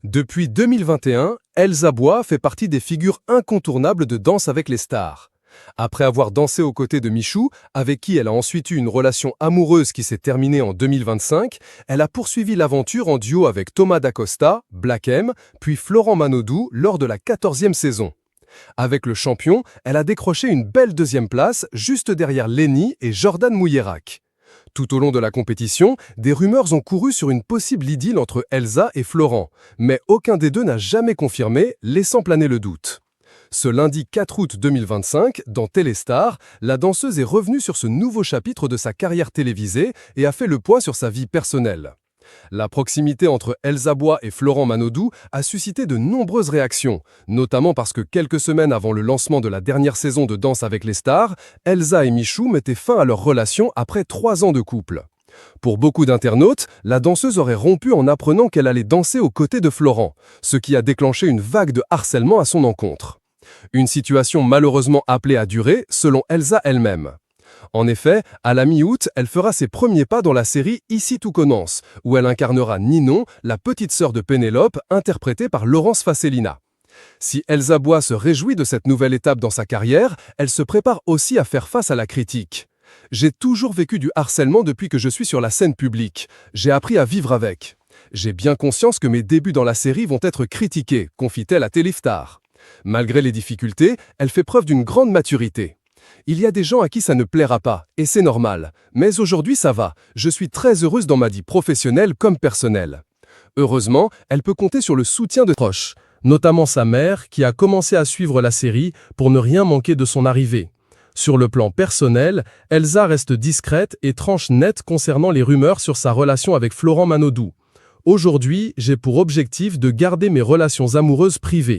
Depuis 2021, Elsa Bois fait partie des figures incontournables de Danse avec les stars. Après avoir dansé aux côtés de Michou, avec qui elle a ensuite eu une relation amoureuse qui s'est terminée en 2025, elle a poursuivi l'aventure en duo avec Thomas Dacosta, Black M, puis Florent Manodou lors de la 14e saison. Avec le champion, elle a décroché une belle deuxième place, juste derrière Lenny et Jordan Mouillerac. Tout au long de la compétition, des rumeurs ont couru sur une possible idylle entre Elsa et Florent, mais aucun des deux n'a jamais confirmé, laissant planer le doute. Ce lundi 4 août 2025, dans Téléstar, la danseuse est revenue sur ce nouveau chapitre de sa carrière télévisée et a fait le point sur sa vie personnelle. La proximité entre Elsa Bois et Florent Manodou a suscité de nombreuses réactions, notamment parce que quelques semaines avant le lancement de la dernière saison de Danse avec les stars, Elsa et Michou mettaient fin à leur relation après 3 ans de couple. Pour beaucoup d'internautes, la danseuse aurait rompu en apprenant qu'elle allait danser aux côtés de Florent, ce qui a déclenché une vague de harcèlement à son encontre. Une situation malheureusement appelée à durer, selon Elsa elle-même. En effet, à la mi-août, elle fera ses premiers pas dans la série Ici tout commence, où elle incarnera Ninon, la petite sœur de Pénélope, interprétée par Laurence Fassellina. Si Elsa Bois se réjouit de cette nouvelle étape dans sa carrière, elle se prépare aussi à faire face à la critique. « J'ai toujours vécu du harcèlement depuis que je suis sur la scène publique. J'ai appris à vivre avec. J'ai bien conscience que mes débuts dans la série vont être critiqués », confie-t-elle à Téléstar. Malgré les difficultés, elle fait preuve d'une grande maturité. Il y a des gens à qui ça ne plaira pas, et c'est normal. Mais aujourd'hui, ça va. Je suis très heureuse dans ma vie professionnelle comme personnelle. Heureusement, elle peut compter sur le soutien de proches, notamment sa mère, qui a commencé à suivre la série pour ne rien manquer de son arrivée. Sur le plan personnel, Elsa reste discrète et tranche nette concernant les rumeurs sur sa relation avec Florent Manodou. Aujourd'hui, j'ai pour objectif de garder mes relations amoureuses privées.